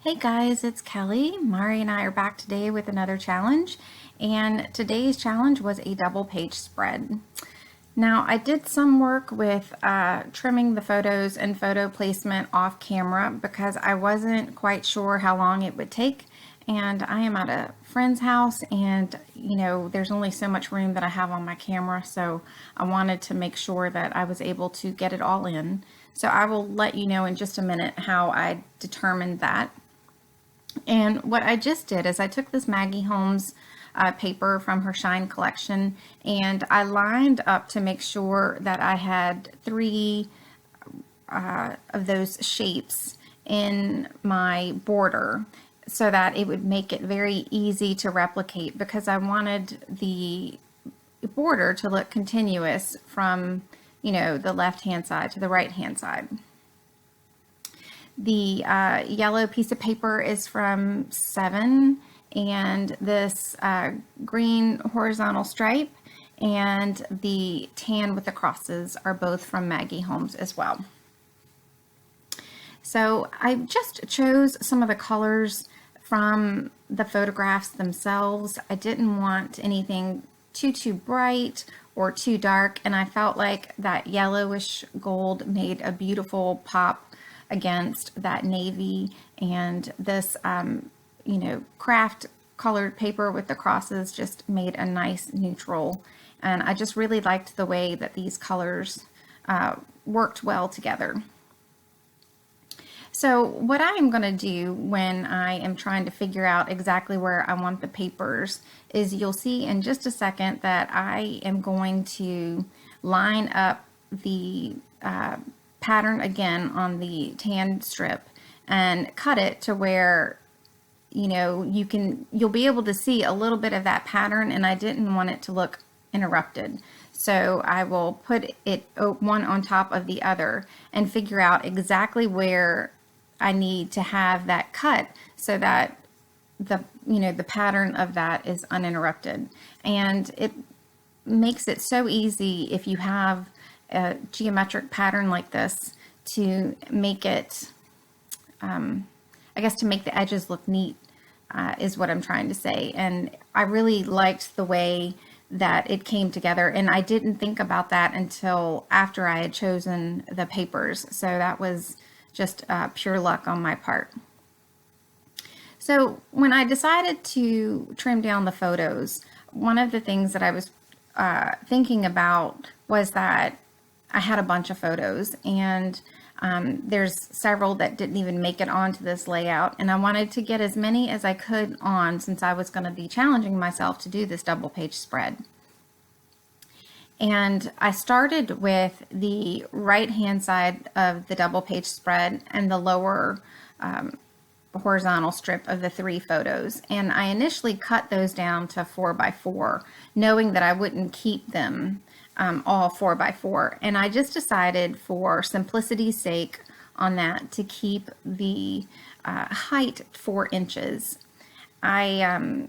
Hey guys, it's Kelly. Mari and I are back today with another challenge, and today's challenge was a double page spread. Now, I did some work with trimming the photos and photo placement off camera because I wasn't quite sure how long it would take, and I am at a friend's house, and there's only so much room that I have on my camera, so I wanted to make sure that I was able to get it all in. So I will let you know in just a minute how I determined that. And what I just did is I took this Maggie Holmes paper from her Shine collection, and I lined up to make sure that I had three of those shapes in my border so that it would make it very easy to replicate, because I wanted the border to look continuous from, the left hand side to the right hand side. The yellow piece of paper is from Seven, and this green horizontal stripe and the tan with the crosses are both from Maggie Holmes as well. So I just chose some of the colors from the photographs themselves. I didn't want anything too bright or too dark, and I felt like that yellowish gold made a beautiful pop against that navy, and this craft colored paper with the crosses just made a nice neutral, and I just really liked the way that these colors worked well together. So what I am going to do when I am trying to figure out exactly where I want the papers is, you'll see in just a second that I am going to line up the pattern again on the tan strip and cut it to where you'll be able to see a little bit of that pattern, and I didn't want it to look interrupted. So I will put it one on top of the other and figure out exactly where I need to have that cut so that the pattern of that is uninterrupted. And it makes it so easy if you have a geometric pattern like this to make it, to make the edges look neat, is what I'm trying to say. And I really liked the way that it came together, and I didn't think about that until after I had chosen the papers. So that was just pure luck on my part. So when I decided to trim down the photos, one of the things that I was thinking about was that I had a bunch of photos, and there's several that didn't even make it onto this layout, and I wanted to get as many as I could on, since I was going to be challenging myself to do this double page spread. And I started with the right hand side of the double page spread and the lower horizontal strip of the three photos, and I initially cut those down to 4x4, knowing that I wouldn't keep them all 4x4, and I just decided, for simplicity's sake on that, to keep the height 4 inches. I've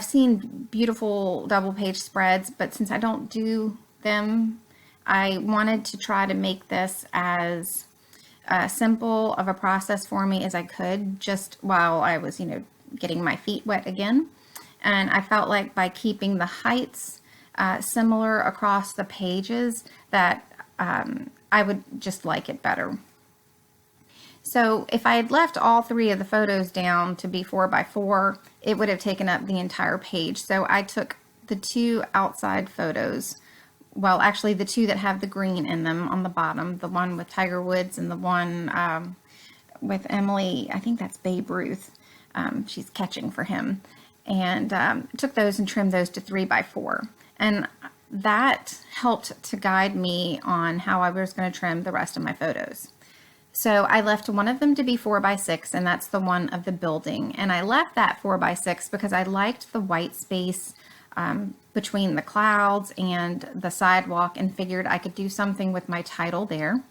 seen beautiful double page spreads, but since I don't do them, I wanted to try to make this as simple of a process for me as I could, just while I was getting my feet wet again. And I felt like by keeping the heights similar across the pages, that I would just like it better. So if I had left all three of the photos down to be 4x4, it would have taken up the entire page. So I took the two outside photos, well, actually the two that have the green in them on the bottom, the one with Tiger Woods and the one with Emily, I think that's Babe Ruth. She's catching for him. And took those and trimmed those to 3x4. And that helped to guide me on how I was going to trim the rest of my photos. So I left one of them to be 4x6, and that's the one of the building. And I left that 4x6 because I liked the white space between the clouds and the sidewalk, and figured I could do something with my title there.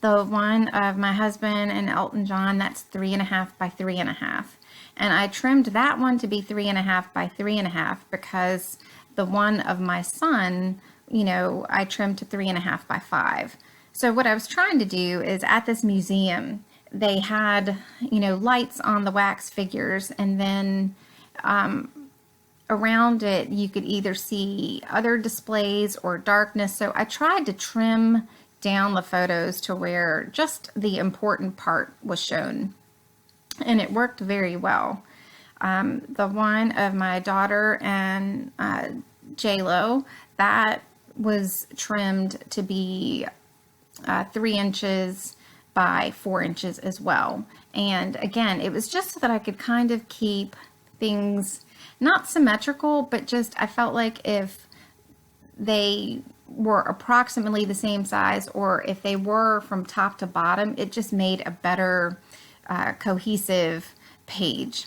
The one of my husband and Elton John, that's 3.5 by 3.5. And I trimmed that one to be 3.5 by 3.5 because the one of my son, I trimmed to 3.5 by 5. So what I was trying to do is at this museum, they had, lights on the wax figures, and then around it, you could either see other displays or darkness. So I tried to trim down the photos to where just the important part was shown, and it worked very well. The one of my daughter and J-Lo, that was trimmed to be 3 inches by 4 inches as well. And again, it was just so that I could kind of keep things not symmetrical, but just I felt like if they were approximately the same size, or if they were from top to bottom, it just made a better cohesive page.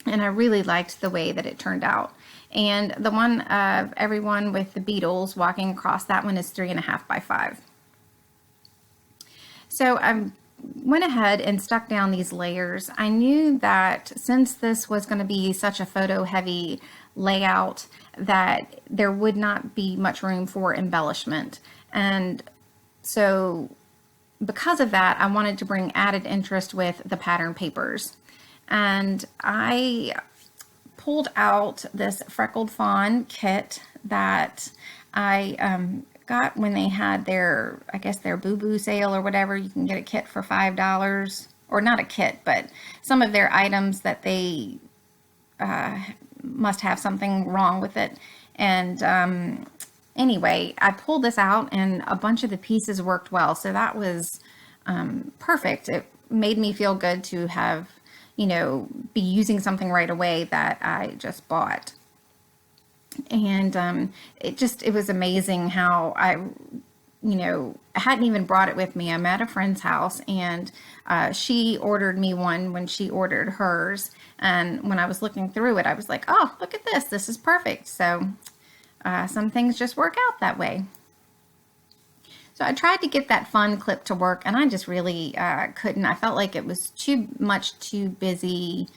And I really liked the way that it turned out. And the one of everyone with the Beatles walking across, that one is 3.5 by 5. So I went ahead and stuck down these layers. I knew that since this was going to be such a photo heavy layout, that there would not be much room for embellishment. And so because of that, I wanted to bring added interest with the pattern papers. And I pulled out this Freckled Fawn kit that I got when they had their, I guess their Boo Boo sale or whatever. You can get a kit for $5, or not a kit, but some of their items that they must have something wrong with it. And anyway, I pulled this out and a bunch of the pieces worked well. So that was perfect. It made me feel good to have, be using something right away that I just bought. And it was amazing how I hadn't even brought it with me. I'm at a friend's house, and she ordered me one when she ordered hers. And when I was looking through it, I was like, oh, look at this. This is perfect. So some things just work out that way. So I tried to get that fun clip to work, and I just really couldn't. I felt like it was too busy,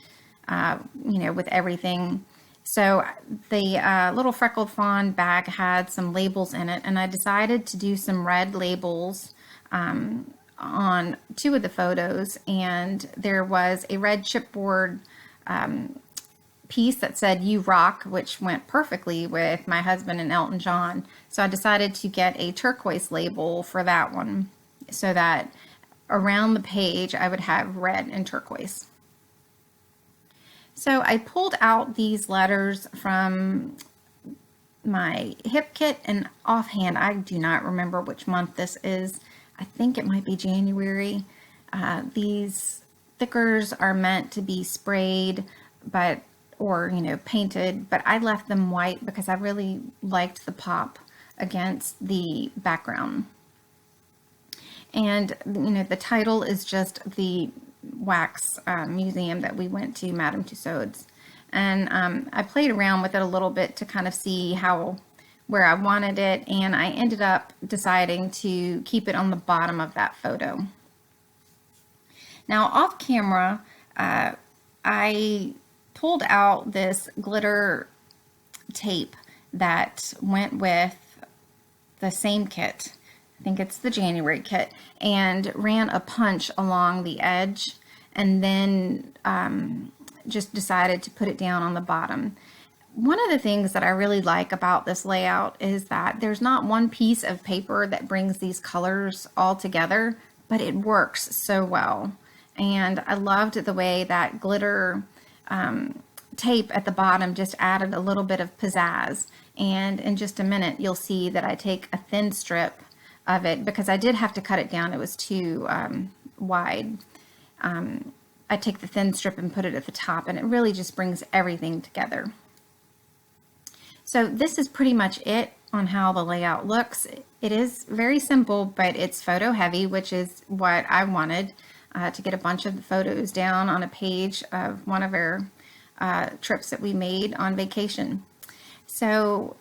with everything. So the little Freckled Fawn bag had some labels in it, and I decided to do some red labels on 2 of the photos. And there was a red chipboard piece that said "You Rock," which went perfectly with my husband and Elton John. So I decided to get a turquoise label for that one, so that around the page I would have red and turquoise. So I pulled out these letters from my hip kit, and offhand, I do not remember which month this is. I think it might be January. These stickers are meant to be sprayed, or painted, but I left them white because I really liked the pop against the background. And the title is just the wax museum that we went to, Madame Tussauds. And I played around with it a little bit to kind of see where I wanted it, and I ended up deciding to keep it on the bottom of that photo. Now off camera, I pulled out this glitter tape that went with the same kit. I think it's the January kit, and ran a punch along the edge, and then just decided to put it down on the bottom. One of the things that I really like about this layout is that there's not one piece of paper that brings these colors all together, but it works so well. And I loved the way that glitter tape at the bottom just added a little bit of pizzazz. And in just a minute, you'll see that I take a thin strip of it, because I did have to cut it down. It was too wide. I take the thin strip and put it at the top, and it really just brings everything together. So this is pretty much it on how the layout looks. It is very simple, but it's photo heavy, which is what I wanted, to get a bunch of the photos down on a page of one of our trips that we made on vacation. So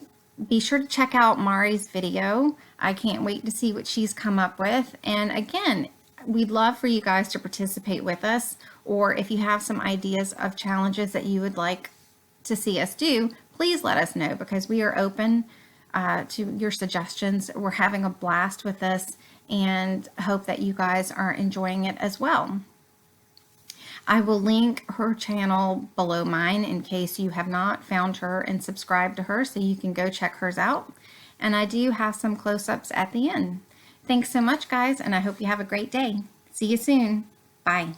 be sure to check out Mari's video. I can't wait to see what she's come up with. And again, we'd love for you guys to participate with us, or if you have some ideas of challenges that you would like to see us do, please let us know, because we are open to your suggestions. We're having a blast with this, and hope that you guys are enjoying it as well. I will link her channel below mine in case you have not found her and subscribed to her, so you can go check hers out. And I do have some close-ups at the end. Thanks so much, guys, and I hope you have a great day. See you soon. Bye.